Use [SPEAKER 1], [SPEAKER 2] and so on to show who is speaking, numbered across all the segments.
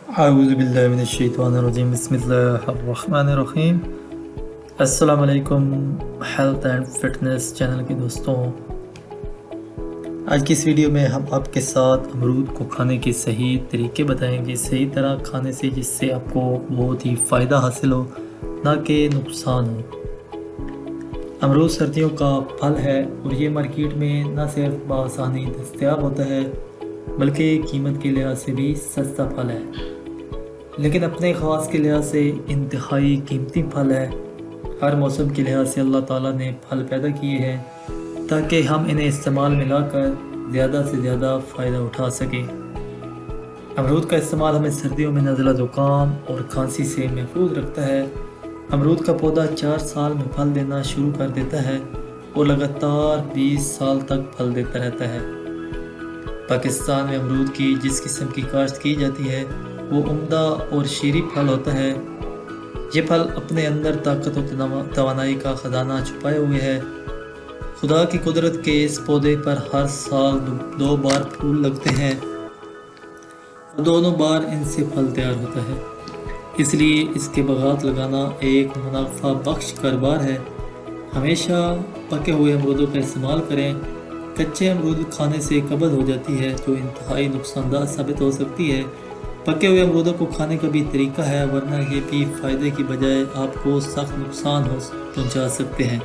[SPEAKER 1] اعوذ باللہ من الشیطان الرجیم، بسم اللہ الرحمن الرحیم۔ السلام علیکم ہیلتھ اینڈ فٹنس چینل کے دوستوں، آج کی اس ویڈیو میں ہم آپ کے ساتھ امرود کو کھانے کے صحیح طریقے بتائیں گے، صحیح طرح کھانے سے جس سے آپ کو بہت ہی فائدہ حاصل ہو، نہ کہ نقصان ہو۔ امرود سردیوں کا پھل ہے اور یہ مارکیٹ میں نہ صرف بآسانی دستیاب ہوتا ہے بلکہ قیمت کے لحاظ سے بھی سستا پھل ہے، لیکن اپنے خواص کے لحاظ سے انتہائی قیمتی پھل ہے۔ ہر موسم کے لحاظ سے اللہ تعالیٰ نے پھل پیدا کیے ہیں تاکہ ہم انہیں استعمال میں لا کر زیادہ سے زیادہ فائدہ اٹھا سکیں۔ امرود کا استعمال ہمیں سردیوں میں نزلہ زکام اور کھانسی سے محفوظ رکھتا ہے۔ امرود کا پودا 4 سال میں پھل دینا شروع کر دیتا ہے اور لگاتار 20 سال تک پھل دیتا رہتا ہے۔ پاکستان میں امرود کی جس قسم کی کاشت کی جاتی ہے وہ عمدہ اور شیریں پھل ہوتا ہے۔ یہ پھل اپنے اندر طاقت و توانائی کا خزانہ چھپائے ہوئے ہے۔ خدا کی قدرت کے اس پودے پر ہر سال 2 بار پھول لگتے ہیں اور دونوں بار ان سے پھل تیار ہوتا ہے، اس لیے اس کے باغات لگانا ایک منافع بخش کاروبار ہے۔ ہمیشہ پکے ہوئے امرودوں کا استعمال کریں۔ کچے امرود کھانے سے قبض ہو جاتی ہے جو انتہائی نقصان دہ ثابت ہو سکتی ہے۔ پکے ہوئے امرودوں کو کھانے کا بھی طریقہ ہے، ورنہ یہ بھی فائدے کی بجائے آپ کو سخت نقصان پہنچا سکتے ہیں۔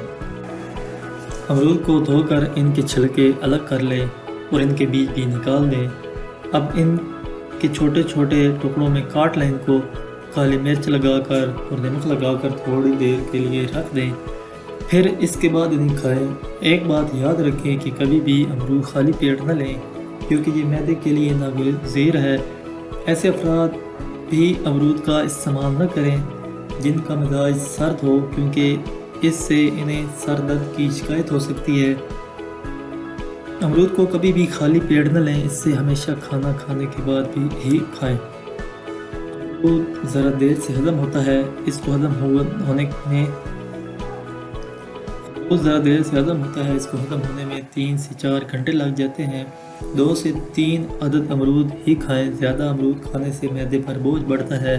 [SPEAKER 1] امرود کو دھو کر ان کے چھلکے الگ کر لیں اور ان کے بیج بھی نکال دیں۔ اب ان کے چھوٹے چھوٹے ٹکڑوں میں کاٹ لیں، ان کو کالی مرچ لگا کر اور نمک لگا کر تھوڑی دیر کے لیے رکھ دیں، پھر اس کے بعد انہیں کھائیں۔ ایک بات یاد رکھیں کہ کبھی بھی امرود خالی پیٹ نہ لیں کیونکہ یہ معدے کے لیے ناگزیر ہے۔ ایسے افراد بھی امرود کا استعمال نہ کریں جن کا مزاج سرد ہو، کیونکہ اس سے انہیں سر درد کی شکایت ہو سکتی ہے۔ امرود کو کبھی بھی خالی پیٹ نہ لیں، اس سے ہمیشہ کھانا کھانے کے بعد بھی ہی کھائیں۔ امرود ذرا دیر سے ہضم ہوتا ہے، اس کو ہضم ہونے میں 3 سے 4 گھنٹے لگ جاتے ہیں۔ 2 سے 3 عدد امرود ہی کھائیں۔ زیادہ امرود کھانے سے معدے پر بوجھ بڑھتا ہے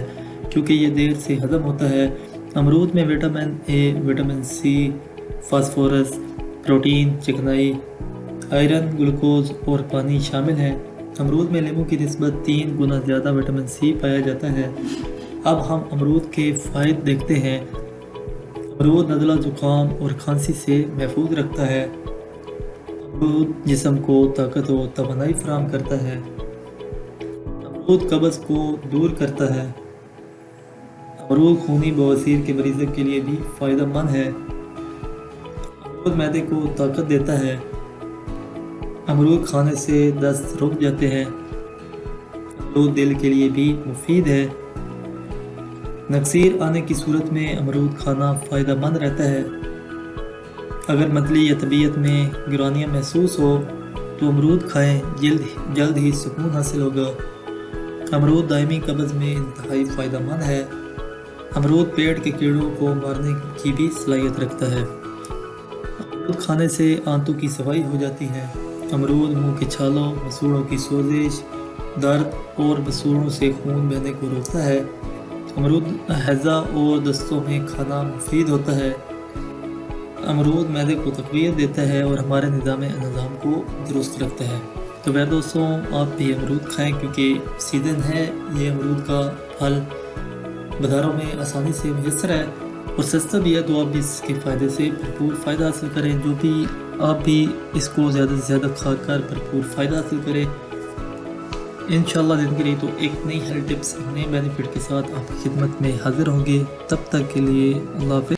[SPEAKER 1] کیونکہ یہ دیر سے ہضم ہوتا ہے۔ امرود میں vitamin A, vitamin C, phosphorus, protein, چکنائی، آئرن، گلوکوز اور پانی شامل ہیں۔ امرود میں لیموں کی نسبت 3 گنا زیادہ وٹامن سی پایا جاتا ہے۔ اب ہم امرود کے فوائد دیکھتے ہیں۔ امرود نزلہ زکام اور کھانسی سے محفوظ رکھتا ہے۔ امرود جسم کو طاقت و توانائی فراہم کرتا ہے۔ امرود قبض کو دور کرتا ہے۔ امرود خونی بواسیر کے مریضوں کے لیے بھی فائدہ مند ہے۔ امرود معدے کو طاقت دیتا ہے۔ امرود کھانے سے دست رک جاتے ہیں۔ امرود دل کے لیے بھی مفید ہے۔ نکسیر آنے کی صورت میں امرود کھانا فائدہ مند رہتا ہے۔ اگر متلی یا طبیعت میں گرانیاں محسوس ہو تو امرود کھائیں، جلد ہی سکون حاصل ہوگا۔ امرود دائمی قبض میں انتہائی فائدہ مند ہے۔ امرود پیٹ کے کیڑوں کو مارنے کی بھی صلاحیت رکھتا ہے۔ امرود کھانے سے آنتوں کی صفائی ہو جاتی ہے۔ امرود منہ کے چھالوں، مسوڑوں کی سوزش، درد اور مسوڑوں سے خون بہنے کو روکتا ہے۔ امرود ہیضہ اور دستوں میں کھانا مفید ہوتا ہے۔ امرود معدے کو تقویت دیتا ہے اور ہمارے نظام کو درست رکھتا ہے۔ تو میرے دوستوں، آپ بھی امرود کھائیں کیونکہ سیزن ہے یہ امرود کا پھل بازاروں میں آسانی سے میسر ہے اور سستا بھی ہے، تو آپ بھی اس کے فائدے سے بھرپور فائدہ حاصل کریں۔ آپ بھی اس کو زیادہ سے زیادہ کھا کر بھرپور فائدہ حاصل کریں۔ انشاءاللہ زندگی رہی تو ایک نئی ہیلتھ ٹپس، نئے بینیفٹ کے ساتھ آپ کی خدمت میں حاضر ہوں گے۔ تب تک کے لیے اللہ حافظ۔